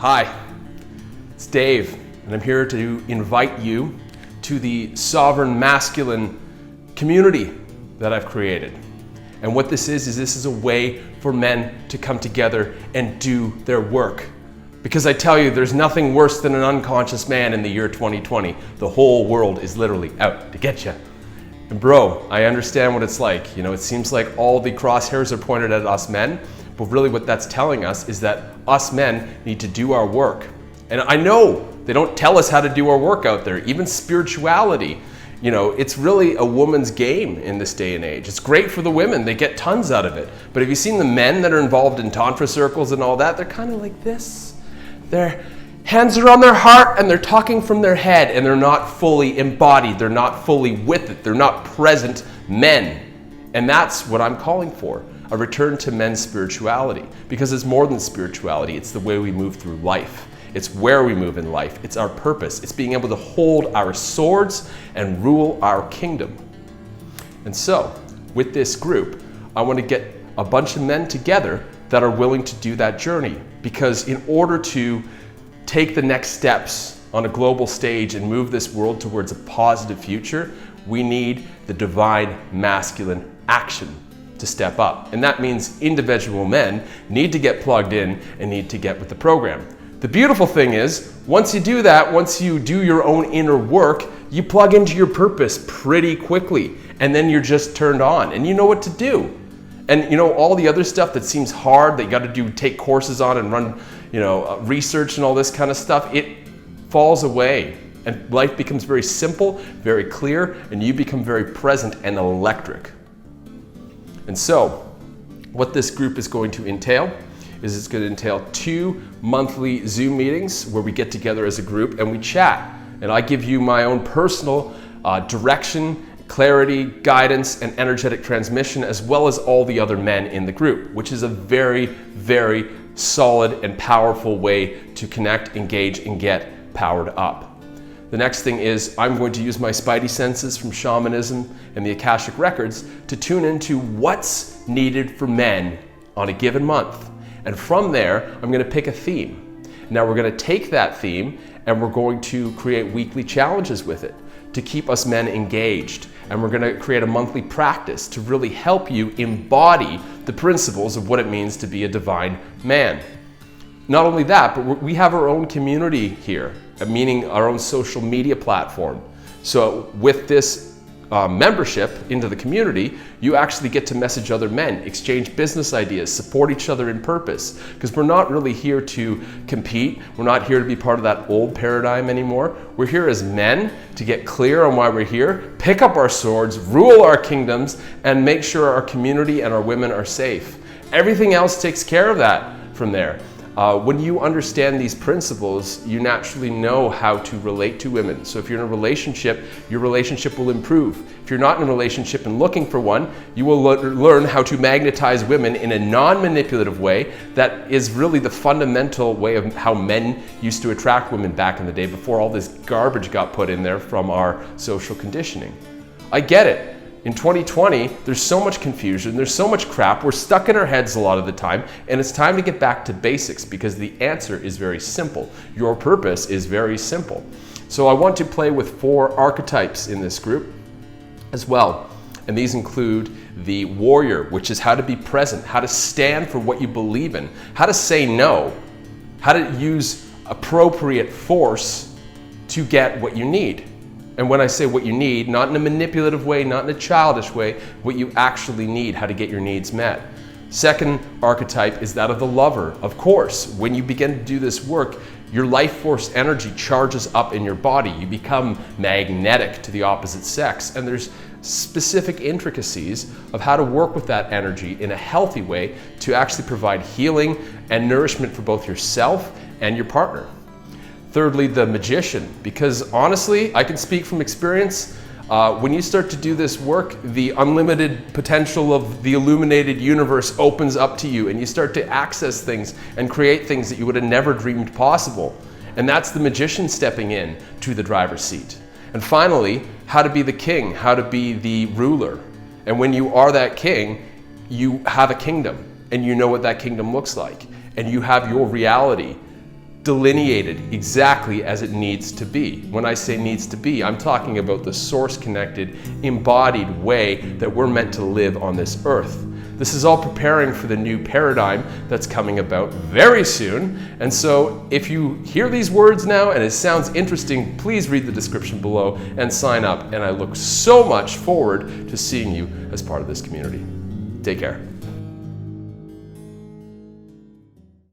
Hi, it's Dave, and I'm here to invite you to the Sovereign Masculine Community that I've created. And what this is a way for men to come together and do their work. Because I tell you, there's nothing worse than an unconscious man in the year 2020. The whole world is literally out to get you. And bro, I understand what it's like. You know, it seems like all the crosshairs are pointed at us men, but really what that's telling us is that us men need to do our work. And I know they don't tell us how to do our work out there. Even spirituality, you know, it's really a woman's game in this day and age. It's great for the women, they get tons out of it. But have you seen the men that are involved in tantra circles and all that? They're kind of like this. Their hands are on their heart and they're talking from their head, and they're not fully embodied. They're not fully with it. They're not present men. And that's what I'm calling for, a return to men's spirituality. Because it's more than spirituality. It's the way we move through life. It's where we move in life. It's our purpose. It's being able to hold our swords and rule our kingdom. And so, with this group, I want to get a bunch of men together that are willing to do that journey. Because in order to take the next steps on a global stage and move this world towards a positive future, we need the divine masculine action to step up. And that means individual men need to get plugged in and need to get with the program. The beautiful thing is, once you do that, once you do your own inner work, you plug into your purpose pretty quickly, and then you're just turned on and you know what to do. And you know, all the other stuff that seems hard, that you got to do, take courses on and run, you know, research and all this kind of stuff, it falls away. And life becomes very simple, very clear, and you become very present and electric. And so, what this group is going to entail is it's going to entail 2 monthly Zoom meetings where we get together as a group and we chat. And I give you my own personal direction, clarity, guidance, and energetic transmission, as well as all the other men in the group, which is a very, very solid and powerful way to connect, engage, and get powered up. The next thing is I'm going to use my spidey senses from shamanism and the Akashic records to tune into what's needed for men on a given month. And from there, I'm going to pick a theme. Now we're going to take that theme and we're going to create weekly challenges with it to keep us men engaged. And we're going to create a monthly practice to really help you embody the principles of what it means to be a divine man. Not only that, but we have our own community here, meaning our own social media platform. So with this membership into the community, you actually get to message other men, exchange business ideas, support each other in purpose. Because we're not really here to compete. We're not here to be part of that old paradigm anymore. We're here as men to get clear on why we're here, pick up our swords, rule our kingdoms, and make sure our community and our women are safe. Everything else takes care of that from there. When you understand these principles, you naturally know how to relate to women. So if you're in a relationship, your relationship will improve. If you're not in a relationship and looking for one, you will learn how to magnetize women in a non-manipulative way that is really the fundamental way of how men used to attract women back in the day before all this garbage got put in there from our social conditioning. I get it. In 2020, there's so much confusion, there's so much crap, we're stuck in our heads a lot of the time, and it's time to get back to basics because the answer is very simple. Your purpose is very simple. So I want to play with 4 archetypes in this group as well. And these include the warrior, which is how to be present, how to stand for what you believe in, how to say no, how to use appropriate force to get what you need. And when I say what you need, not in a manipulative way, not in a childish way, what you actually need, how to get your needs met. Second archetype is that of the lover. Of course, when you begin to do this work, your life force energy charges up in your body. You become magnetic to the opposite sex. And there's specific intricacies of how to work with that energy in a healthy way to actually provide healing and nourishment for both yourself and your partner. Thirdly, the magician, because honestly, I can speak from experience, when you start to do this work, the unlimited potential of the illuminated universe opens up to you and you start to access things and create things that you would have never dreamed possible. And that's the magician stepping in to the driver's seat. And finally, how to be the king, how to be the ruler. And when you are that king, you have a kingdom and you know what that kingdom looks like. And you have your reality delineated exactly as it needs to be. When I say needs to be, I'm talking about the source-connected, embodied way that we're meant to live on this earth. This is all preparing for the new paradigm that's coming about very soon. And so if you hear these words now and it sounds interesting, please read the description below and sign up. And I look so much forward to seeing you as part of this community. Take care.